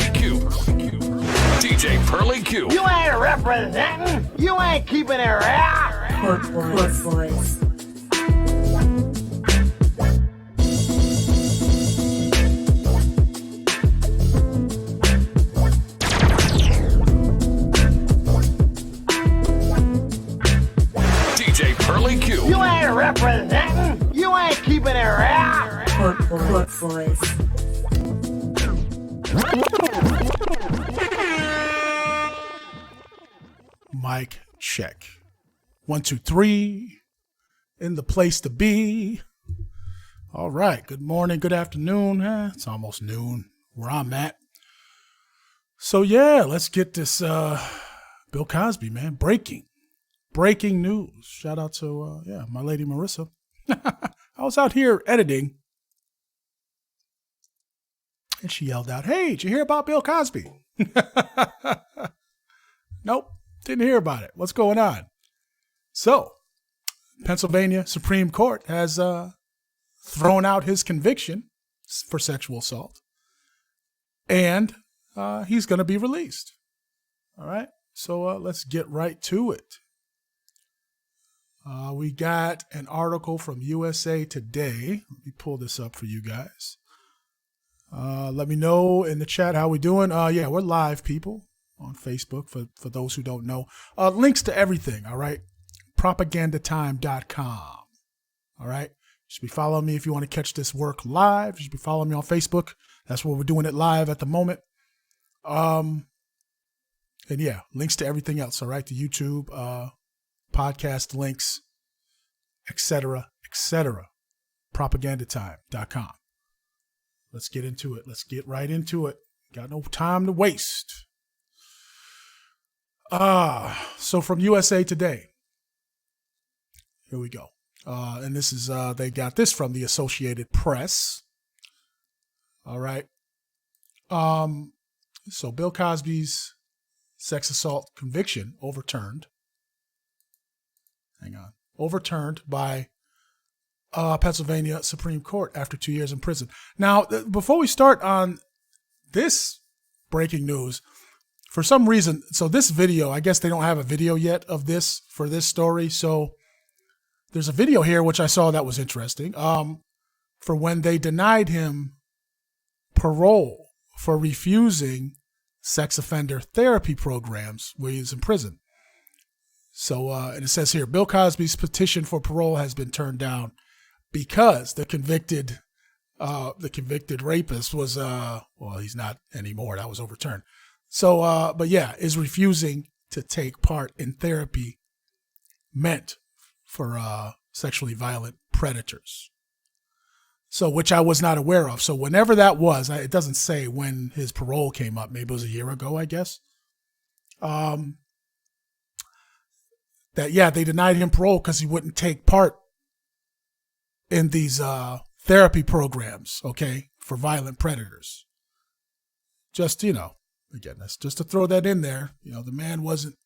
Pearly Q. DJ Pearly Q. You ain't representing. You ain't keeping it real. Court Boys. DJ Pearly Q. You ain't representing. You ain't keeping it real. Court Boys. Mic check. 1, 2, 3. In the place to be. All right. Good morning. Good afternoon. It's almost noon where I'm at. So yeah, let's get this Bill Cosby, man. Breaking news. Shout out to my lady Marissa. I was out here editing, and she yelled out, "Hey, did you hear about Bill Cosby?" Nope, didn't hear about it. What's going on? So, Pennsylvania Supreme Court has thrown out his conviction for sexual assault, and he's going to be released. All right, so let's get right to it. We got an article from USA Today. Let me pull this up for you guys. Let me know in the chat how we doing. Yeah, we're live, people, on Facebook for those who don't know. Links to everything, all right? Propagandatime.com. All right? You should be following me if you want to catch this work live. You should be following me on Facebook. That's where we're doing it live at the moment. And yeah, links to everything else, all right? The YouTube, podcast links, etc., etc. Propagandatime.com. Let's get into it. Let's get right into it. Got no time to waste. So from USA Today. Here we go. And this is, they got this from the Associated Press. All right. So Bill Cosby's sex assault conviction overturned. Hang on. Overturned by Pennsylvania Supreme Court after 2 years in prison. Now, before we start on this breaking news, for some reason, so this video, I guess they don't have a video yet of this for this story. So there's a video here, which I saw that was interesting, for when they denied him parole for refusing sex offender therapy programs while he was in prison. So, and it says here, Bill Cosby's petition for parole has been turned down because the convicted rapist was, well, he's not anymore. That was overturned. So, but yeah, is refusing to take part in therapy meant for sexually violent predators. So, which I was not aware of. So whenever that was, it doesn't say when his parole came up. Maybe it was a year ago, I guess. That, yeah, they denied him parole because he wouldn't take part in these therapy programs, okay, for violent predators. Just, again, that's just to throw that in there. The man wasn't,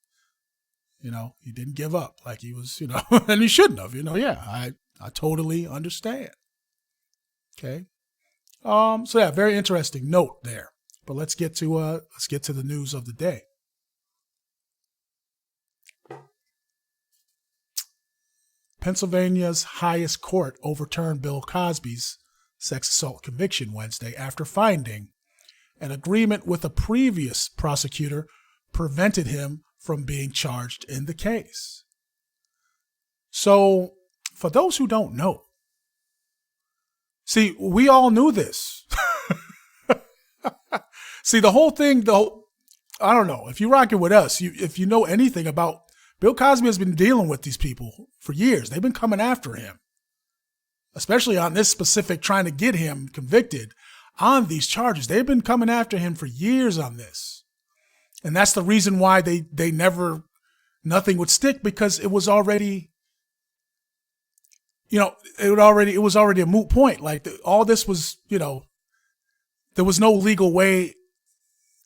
he didn't give up like he was, and he shouldn't have, yeah, I totally understand. Okay. So yeah, very interesting note there. But let's get to the news of the day. Pennsylvania's highest court overturned Bill Cosby's sex assault conviction Wednesday after finding an agreement with a previous prosecutor prevented him from being charged in the case. So, for those who don't know, see, we all knew this. See, the whole thing, I don't know, if you're rocking with us, if you know anything about Bill Cosby has been dealing with these people for years. They've been coming after him, especially on this specific, trying to get him convicted on these charges. They've been coming after him for years on this. And that's the reason why nothing would stick, because it was already, it was already a moot point. Like all this was, there was no legal way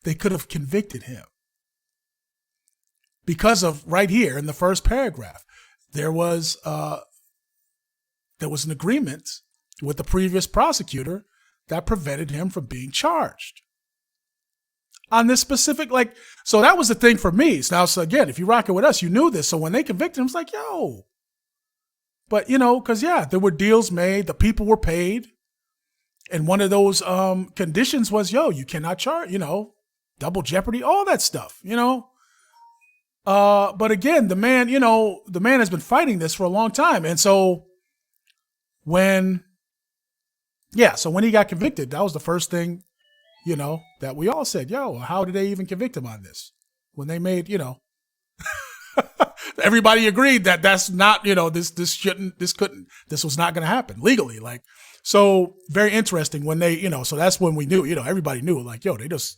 they could have convicted him. Because of right here in the first paragraph, there was an agreement with the previous prosecutor that prevented him from being charged. on this specific, like, so that was the thing for me. So again, if you rock it with us, you knew this. So when they convicted him, it's like, yo. But, because, there were deals made. The people were paid. And one of those conditions was, you cannot charge, double jeopardy, all that stuff, But again, the man has been fighting this for a long time. And so when he got convicted, that was the first thing, that we all said, how did they even convict him on this? When they made, everybody agreed that that's not, this was not going to happen legally. Like, so very interesting when they, so that's when we knew, everybody knew, like, they just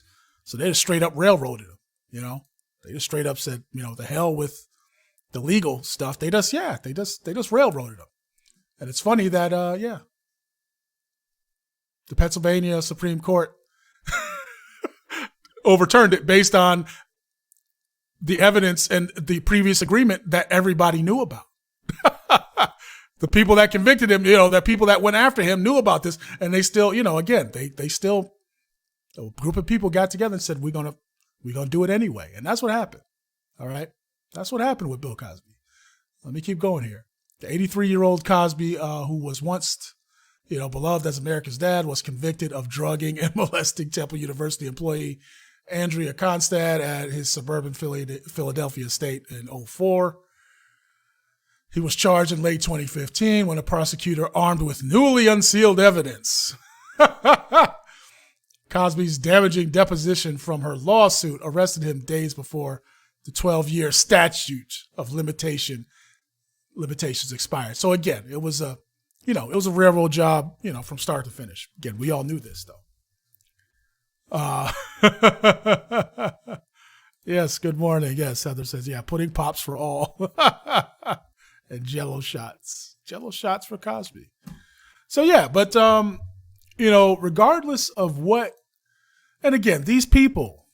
straight up railroaded him, they just straight up said, the hell with the legal stuff. They just railroaded him. And it's funny that, the Pennsylvania Supreme Court overturned it based on the evidence and the previous agreement that everybody knew about. The people that convicted him, the people that went after him knew about this, and they still, again, they still, a group of people got together and said, we're gonna do it anyway. And that's what happened. All right. That's what happened with Bill Cosby. Let me keep going here. The 83-year-old Cosby, who was once, beloved as America's dad, was convicted of drugging and molesting Temple University employee Andrea Constad at his suburban Philadelphia estate in 2004. He was charged in late 2015 when a prosecutor armed with newly unsealed evidence. Cosby's damaging deposition from her lawsuit arrested him days before the 12-year statute of limitations expired. So again, it was a railroad job, from start to finish. Again, we all knew this though. Yes, good morning. Yes, Heather says, pudding pops for all. And Jello shots for Cosby. So but regardless of what, and again, these people,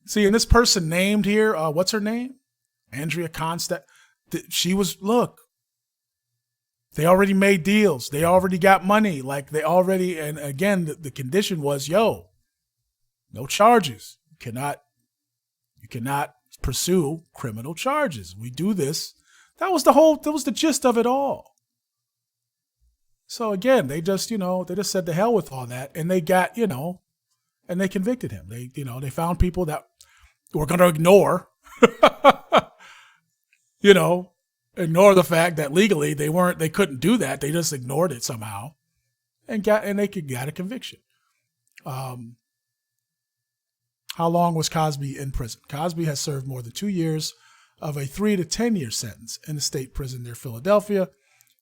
see, and this person named here, what's her name? Andrea Constad. They already made deals. They already got money. Like and again, the condition was, no charges. You cannot pursue criminal charges. We do this. That was the gist of it all. So again, they just said to hell with all that, and they got, and they convicted him. They found people that were going to ignore, ignore the fact that legally they couldn't do that. They just ignored it somehow and got a conviction. How long was Cosby in prison? Cosby has served more than 2 years of a 3 to 10 year sentence in a state prison near Philadelphia.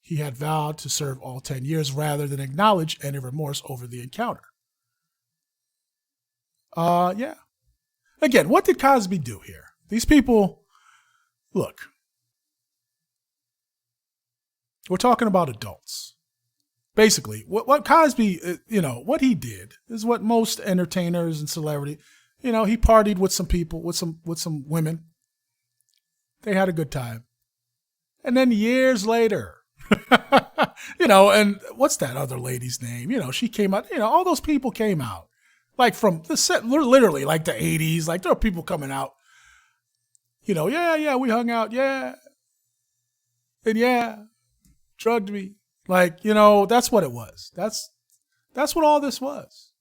He had vowed to serve all 10 years rather than acknowledge any remorse over the encounter. Again, what did Cosby do here? These people, look, we're talking about adults. Basically, what Cosby, what he did is what most entertainers and celebrity, he partied with some people, with some women. They had a good time. And then years later, and what's that other lady's name? She came out, all those people came out. Like from the set, literally like the 80s, like there were people coming out, we hung out, and drugged me. Like, that's what it was. That's what all this was.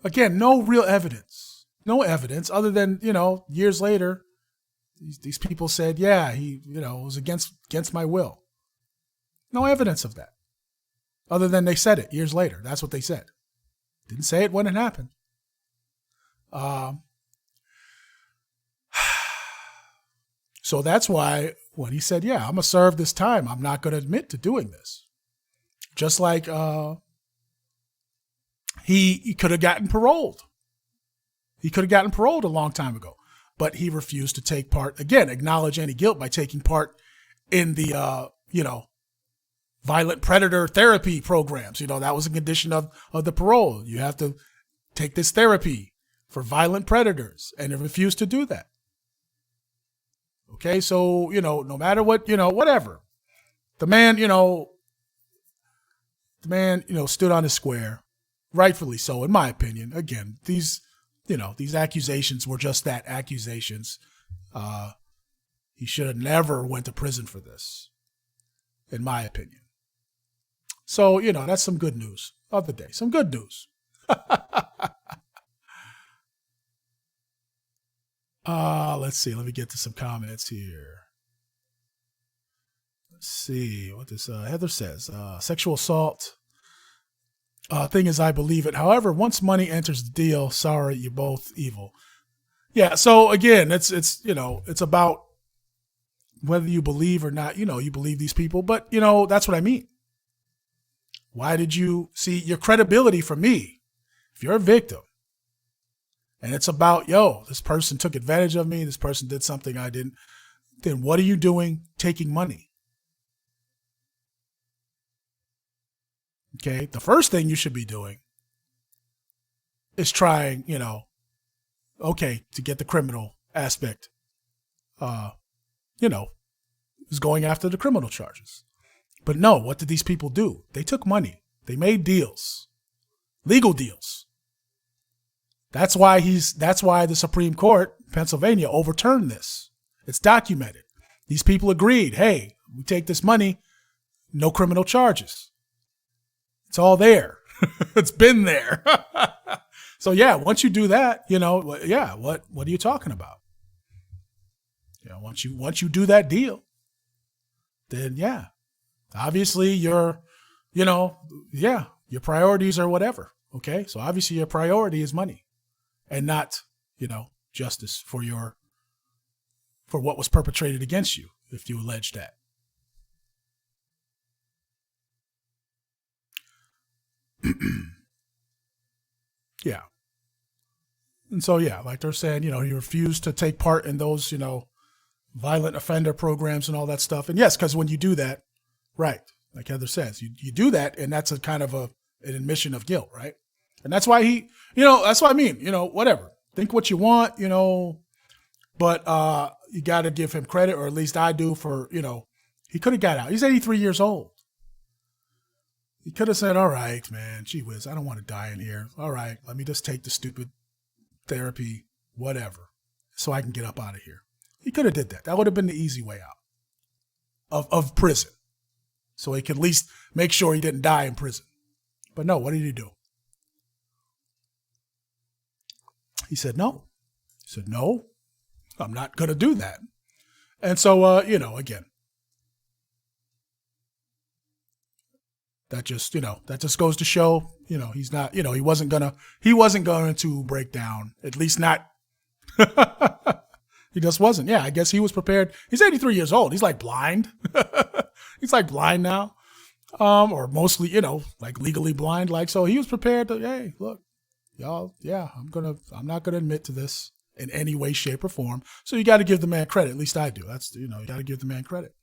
Again, no real evidence. No evidence other than, years later, these people said, he, was against my will. No evidence of that. Other than they said it years later. That's what they said. Didn't say it when it happened. So that's why when he said, I'm going to serve this time, I'm not going to admit to doing this. Just like he could have gotten paroled. He could have gotten paroled a long time ago. But he refused to take part, again, acknowledge any guilt by taking part in the, violent predator therapy programs. That was a condition of the parole. You have to take this therapy for violent predators, and he refused to do that. Okay, so, no matter what, whatever. The man, stood on his square. rightfully so, in my opinion. Again, these accusations were just that, accusations. He should have never went to prison for this, in my opinion. So, that's some good news of the day. Some good news. Let's see. Let me get to some comments here. Let's see what this Heather says. Sexual assault. Thing is, I believe it. However, once money enters the deal, sorry, you're both evil. Yeah. So again, it's about whether you believe or not. You believe these people, but that's what I mean. Why did you see your credibility for me? If you're a victim, and it's about, this person took advantage of me, this person did something I didn't, then what are you doing taking money? Okay, the first thing you should be doing is trying, to get the criminal aspect, is going after the criminal charges. But no, what did these people do? They took money. They made deals, legal deals. That's why the Supreme Court, Pennsylvania, overturned this. It's documented. These people agreed, hey, we take this money, no criminal charges. It's all there. It's been there. So yeah, once you do that, what are you talking about? Once you do that deal, then yeah, obviously your priorities are whatever. Okay. So obviously your priority is money and not, justice for what was perpetrated against you, if you allege that. Yeah. And so, yeah, like they're saying, he refused to take part in those, violent offender programs and all that stuff. And yes, because when you do that, right, like Heather says, you do that, and that's a kind of an admission of guilt, right? And that's why that's what I mean, whatever. Think what you want, but you got to give him credit, or at least I do, for, he could have got out. He's 83 years old. He could have said, all right, man, gee whiz, I don't want to die in here. All right, let me just take the stupid therapy, whatever, so I can get up out of here. He could have did that. That would have been the easy way out of prison. So he could at least make sure he didn't die in prison. But no, what did he do? He said, no. He said, no, I'm not going to do that. And so, again, that just goes to show, he's not, he wasn't going to break down, at least not. He just wasn't. Yeah, I guess he was prepared. He's 83 years old. He's like blind. He's like blind now. Or mostly, like legally blind. Like, so he was prepared to, hey, look, y'all, yeah, I'm not going to admit to this in any way, shape, or form. So you got to give the man credit. At least I do. That's, you got to give the man credit.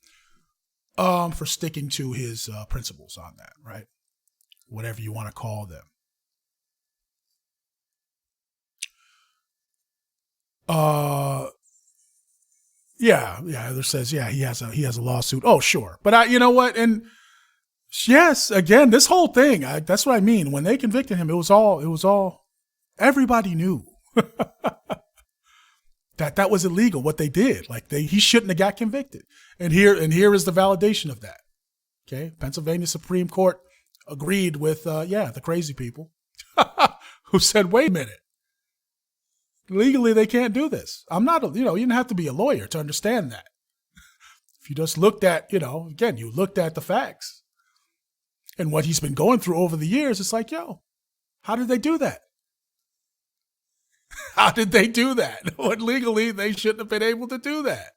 For sticking to his principles on that, right? Whatever you want to call them. Yeah. Heather says, yeah, he has a lawsuit. Oh, sure, but you know what? And yes, again, this whole thing. That's what I mean. When they convicted him, it was all. Everybody knew that was illegal. What they did, he shouldn't have got convicted. And here is the validation of that. Okay, Pennsylvania Supreme Court agreed with the crazy people who said, wait a minute, legally they can't do this. I'm not, you didn't have to be a lawyer to understand that. If you just looked at, again, you looked at the facts and what he's been going through over the years, it's like, how did they do that? How did they do that? What legally they shouldn't have been able to do that.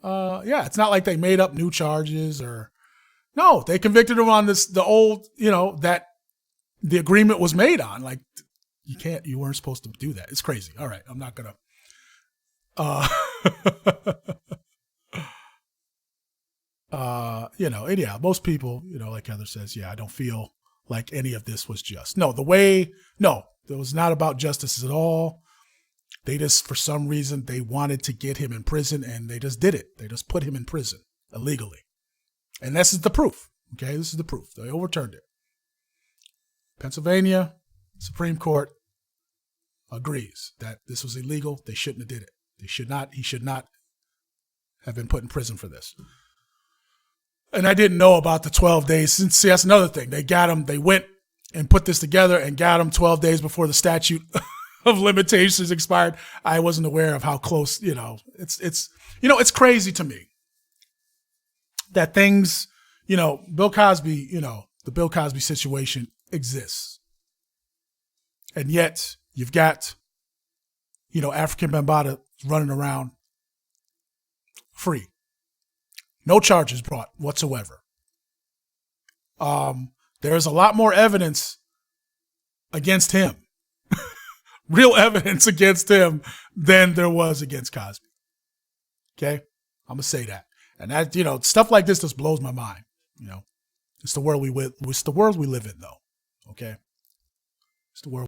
It's not like they made up new charges no, they convicted him on the old, that the agreement was made on. Like, you weren't supposed to do that. It's crazy. All right. I'm not going to, and yeah, most people, like Heather says, I don't feel like any of this was just. No, it was not about justice at all. They just, for some reason, they wanted to get him in prison, and they just did it. They just put him in prison illegally. And this is the proof. Okay, this is the proof. They overturned it. Pennsylvania Supreme Court agrees that this was illegal. They shouldn't have did it. He should not have been put in prison for this. And I didn't know about the 12 days. See, that's another thing. They went and put this together and got him 12 days before the statute of limitations expired. I wasn't aware of how close, it's crazy to me that things, Bill Cosby, the Bill Cosby situation exists. And yet you've got, African Bambaataa running around free. No charges brought whatsoever. There is a lot more evidence against him, real evidence against him than there was against Cosby. Okay? I'm going to say that. And that, stuff like this just blows my mind. It's the world we live in, though. Okay? It's the world.